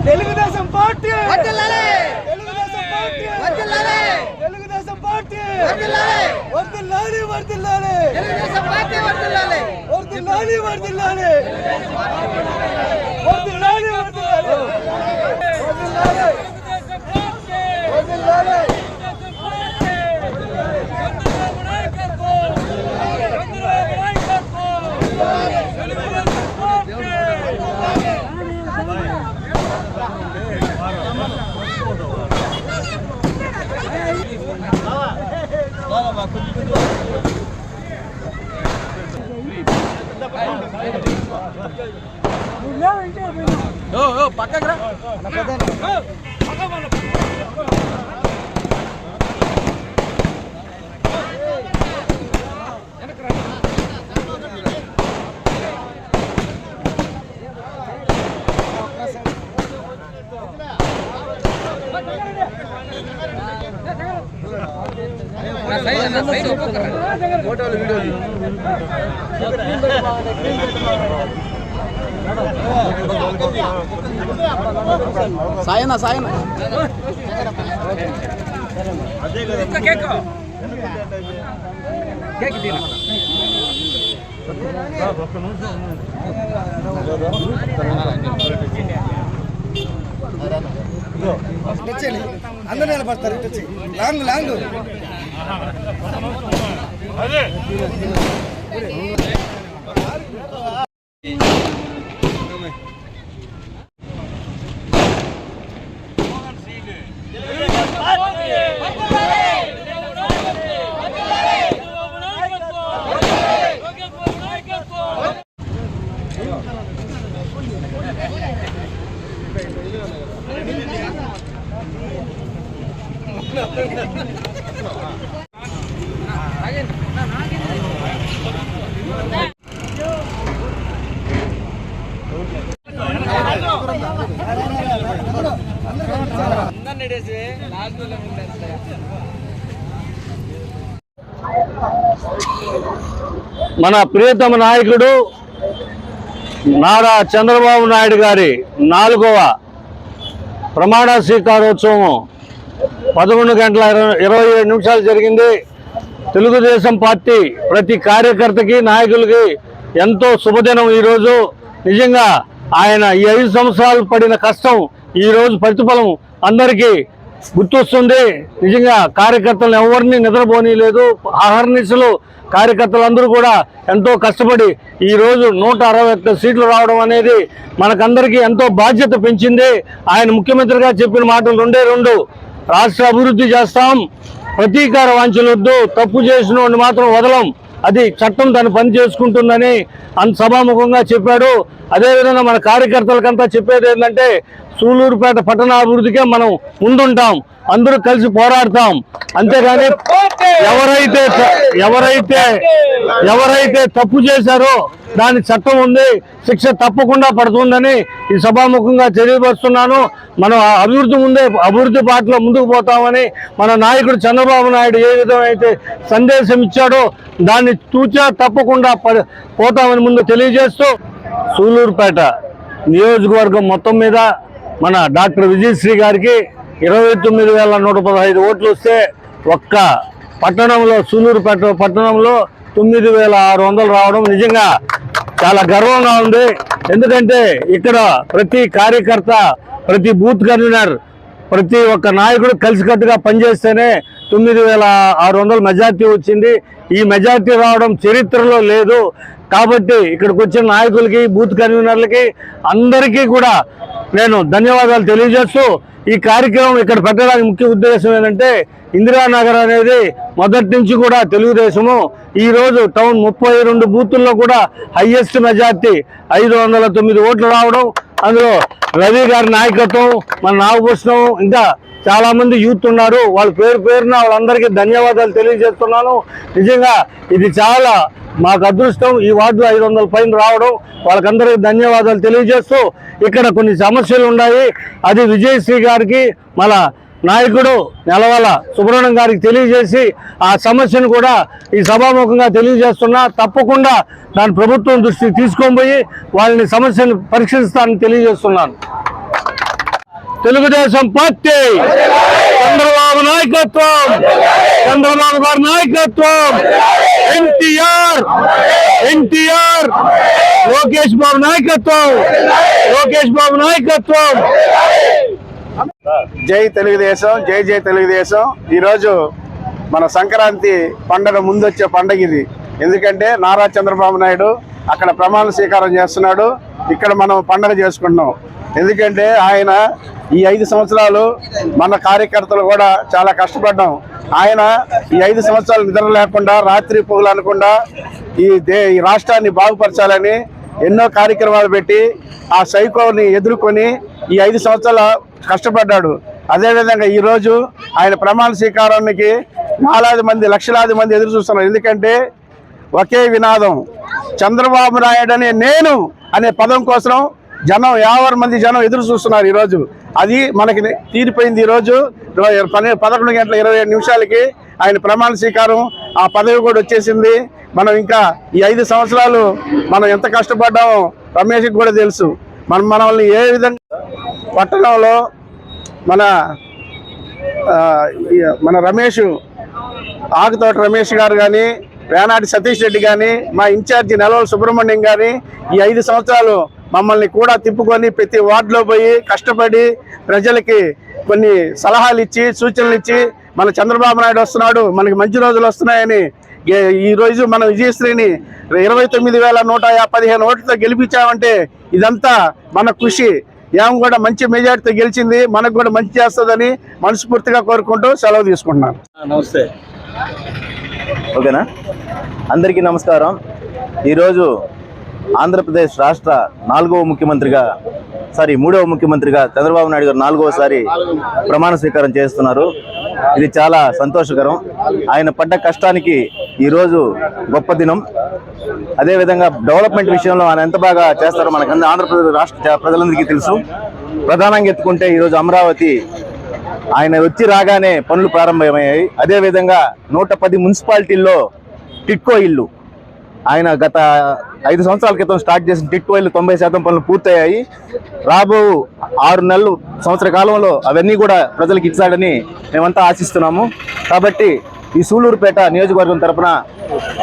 Telugu Desam party వర్ధిల్లాలి, Telugu Desam party వర్ధిల్లాలి, Telugu Desam party వర్ధిల్లాలి, వర్ధిల్లాలి వర్ధిల్లాలి, తెలుగుదేశం పార్టీ వర్ధిల్లాలి, వర్ధిల్లాలి వర్ధిల్లాలి, వర్ధిల్లాలి వర్ధిల్లాలి, వర్ధిల్లాలి వర్ధిల్లాలి. పక్కకు రా. ఫోటోలు వీడియోలు సాయన సాయన అందరూ నిలబడతారు. లాంగ్ లాంగ్ మన ప్రియతమ నాయకుడు నారా చంద్రబాబు నాయుడు గారి 4వ ప్రమాణ స్వీకారోత్సవం 11:27 జరిగింది. తెలుగుదేశం పార్టీ ప్రతి కార్యకర్తకి నాయకులకి ఎంతో శుభదినం ఈరోజు. నిజంగా ఆయన ఈ 5 సంవత్సరాలు పడిన కష్టం ఈరోజు ప్రతిఫలం అందరికీ గుర్తొస్తుంది. నిజంగా కార్యకర్తలను ఎవరిని నిద్రపోనీలేదు. అహర్నిశలు కార్యకర్తలందరూ కూడా ఎంతో కష్టపడి ఈరోజు 161 సీట్లు రావడం అనేది మనకందరికీ ఎంతో బాధ్యత పెంచింది. ఆయన ముఖ్యమంత్రిగా చెప్పిన మాటలు 2 రాష్ట్ర అభివృద్ధి చేస్తాం, ప్రతీకార వాంఛలొద్దు, తప్పు చేసిన వాడిని మాత్రం వదలం, అది చట్టం దాన్ని పని చేసుకుంటుందని సభాముఖంగా చెప్పాడు. అదేవిధంగా మన కార్యకర్తలకంతా చెప్పేది ఏంటంటే సూలూరుపేట పట్టణాభివృద్ధికే మనం ముందుంటాం, అందరూ కలిసి పోరాడతాం. అంతేగాని ఎవరైతే తప్పు చేశారో దాని చట్టం ఉంది, శిక్ష తప్పకుండా పడుతుందని ఈ సభాముఖంగా తెలియపరుస్తున్నాను. మనం అభివృద్ధి బాటలో ముందుకు పోతామని మన నాయకుడు చంద్రబాబు నాయుడు ఏ విధమైతే సందేశం ఇచ్చాడో దాన్ని తూచా తప్పకుండా పోతామని ముందు తెలియజేస్తూ సూలూరుపేట నియోజకవర్గం మొత్తం మీద మన డాక్టర్ విజయశ్రీ గారికి 29,115 ఓట్లు వస్తే ఒక్క పట్టణంలో సూలూరుపేట పట్టణంలో 9,600 రావడం నిజంగా చాలా గర్వంగా ఉంది. ఎందుకంటే ఇక్కడ ప్రతి కార్యకర్త, ప్రతి బూత్ కన్వీనర్, ప్రతి ఒక్క నాయకుడు కలిసికట్టుగా పనిచేస్తేనే 9600 మెజార్టీ వచ్చింది. ఈ మెజార్టీ రావడం చరిత్రలో లేదు. కాబట్టి ఇక్కడికి వచ్చిన నాయకులకి, బూత్ కన్వీనర్లకి అందరికీ కూడా నేను ధన్యవాదాలు తెలియజేస్తూ, ఈ కార్యక్రమం ఇక్కడ పెట్టడానికి ముఖ్య ఉద్దేశం ఏంటంటే, ఇందిరానగర్ అనేది మొదటి నుంచి కూడా తెలుగుదేశము, ఈరోజు టౌన్ 32 బూతుల్లో కూడా హైయెస్ట్ మెజార్టీ 509 ఓట్లు రావడం, అందులో రవి గారి నాయకత్వం, మన నాగభూషణం, ఇంకా చాలా మంది యూత్ ఉన్నారు. వాళ్ళ పేరున వాళ్ళందరికీ ధన్యవాదాలు తెలియజేస్తున్నాను. నిజంగా ఇది చాలా మాకు అదృష్టం, ఈ వార్డులో 500 పైన రావడం. వాళ్ళకందరికీ ధన్యవాదాలు తెలియజేస్తూ, ఇక్కడ కొన్ని సమస్యలు ఉన్నాయి, అది విజయశ్రీ గారికి, మన నాయకుడు నెలవల సుబ్రహ్మణ్యం గారికి తెలియజేసి ఆ సమస్యను కూడా ఈ సభాముఖంగా తెలియజేస్తున్నా. తప్పకుండా దాని ప్రభుత్వం దృష్టికి తీసుకొని పోయి వాళ్ళని సమస్యను పరీక్షిస్తానని తెలియజేస్తున్నాను. తెలుగుదేశం పార్టీ, చంద్రబాబు నాయకత్వం, చంద్రబాబు గారి నాయకత్వం, ఎన్టీఆర్, లోకేష్ బాబు నాయకత్వం, జై తెలుగుదేశం, జై జై తెలుగుదేశం. ఈరోజు మన సంక్రాంతి పండుగ ముందొచ్చే పండుగ ఇది. ఎందుకంటే నారా చంద్రబాబు నాయుడు అక్కడ ప్రమాణ స్వీకారం చేస్తున్నాడు, ఇక్కడ మనం పండుగ చేసుకుంటున్నాం. ఎందుకంటే ఆయన ఈ 5 సంవత్సరాలు మన కార్యకర్తలు కూడా చాలా కష్టపడ్డాం. ఆయన ఈ 5 సంవత్సరాలు నిద్ర లేకుండా, రాత్రి పొగలు అనకుండా ఈ రాష్ట్రాన్ని బాగుపరచాలని ఎన్నో కార్యక్రమాలు పెట్టి ఆ సైకోని ఎదుర్కొని ఈ 5 సంవత్సరాలు కష్టపడ్డాడు. అదేవిధంగా ఈరోజు ఆయన ప్రమాణ స్వీకారానికి లక్షలాది మంది ఎదురు చూస్తున్నారు. ఎందుకంటే ఒకే వినాదం, చంద్రబాబు నాయుడు అనే నేను అనే పదం కోసం జనం 50 మంది జనం ఎదురు చూస్తున్నారు. ఈరోజు అది మనకి తీరిపోయింది. ఈరోజు 11:27 ఆయన ప్రమాణ స్వీకారం, ఆ పదవి కూడా వచ్చేసింది. మనం ఇంకా ఈ 5 సంవత్సరాలు మనం ఎంత కష్టపడ్డామో రమేష్కి కూడా తెలుసు. మనల్ని ఏ విధంగా పట్టణంలో మన రమేష్, ఆకుతోట రమేష్ గారు కానీ, వేనాటి సతీష్ రెడ్డి కానీ, మా ఇన్ఛార్జి నెలవల సుబ్రహ్మణ్యం కానీ ఈ 5 సంవత్సరాలు మమ్మల్ని కూడా తిప్పుకొని ప్రతి వార్డులో పోయి కష్టపడి ప్రజలకి కొన్ని సలహాలు ఇచ్చి, సూచనలు ఇచ్చి, మన చంద్రబాబు నాయుడు వస్తున్నాడు, మనకి మంచి రోజులు వస్తున్నాయని ఈరోజు మన విజయశ్రీని 29,115 ఓట్లతో గెలిపించామంటే ఇదంతా మన కృషి. ఏం కూడా మంచి మెజార్టీతో గెలిచింది, మనకు కూడా మంచి చేస్తుందని మనస్ఫూర్తిగా కోరుకుంటూ సెలవు తీసుకుంటున్నాను. నమస్తే. ఓకేనా? అందరికీ నమస్కారం. ఈరోజు ఆంధ్రప్రదేశ్ రాష్ట్ర 3వ ముఖ్యమంత్రిగా చంద్రబాబు నాయుడు గారు 4వసారి ప్రమాణ స్వీకారం చేస్తున్నారు. ఇది చాలా సంతోషకరం. ఆయన పడ్డ కష్టానికి ఈరోజు గొప్ప దినం. అదేవిధంగా డెవలప్మెంట్ విషయంలో ఆయన ఎంత బాగా చేస్తారో మనకు ఆంధ్రప్రదేశ్ రాష్ట్ర ప్రజలందరికీ తెలుసు. ప్రధానంగా ఎత్తుకుంటే ఈరోజు అమరావతి ఆయన వచ్చి రాగానే పనులు ప్రారంభమయ్యాయి. అదేవిధంగా 110 మున్సిపాలిటీల్లో టిట్కో ఇల్లు ఆయన గత 5 సంవత్సరాల క్రితం స్టార్ట్ చేసిన టిట్కో ఇల్లు 90% పనులు పూర్తయ్యాయి. రాబో 6 నెలలు, సంవత్సర కాలంలో అవన్నీ కూడా ప్రజలకు ఇచ్చాడని మేమంతా ఆశిస్తున్నాము. కాబట్టి ఈ సూళ్లూరుపేట నియోజకవర్గం తరఫున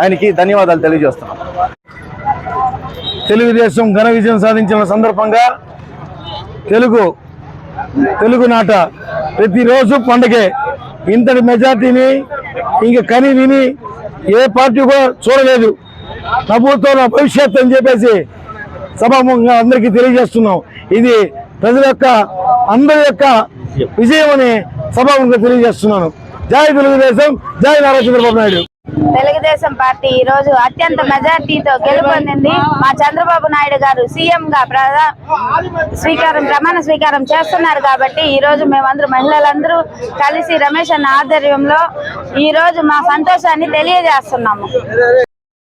ఆయనకి ధన్యవాదాలు తెలియజేస్తున్నాం. తెలుగుదేశం ఘన విజయం సాధించిన సందర్భంగా తెలుగునాట ప్రతిరోజు పండగే. ఇంతటి మెజార్టీని ఇంక కని విని ఏ పార్టీ కూడా చూడలేదు. ప్రభుత్వం భవిష్యత్తు అని చెప్పేసి సభాముఖంగా అందరికీ తెలియజేస్తున్నాం. ఇది ప్రజల యొక్క, అందరి యొక్క విజయం అని సభాముఖంగా తెలియజేస్తున్నాను. జై తెలుగుదేశం, జై నారా చంద్రబాబు నాయుడు. తెలుగుదేశం పార్టీ ఈ రోజు అత్యంత మెజార్టీతో గెలుపొందింది. మా చంద్రబాబు నాయుడు గారు సీఎం గా ప్రమాణ స్వీకారం చేస్తున్నారు. కాబట్టి ఈ రోజు మేమందరూ మహిళలందరూ కలిసి రమేష్ అన్న ఆధ్వర్యంలో ఈ రోజు మా సంతోషాన్ని తెలియజేస్తున్నాము.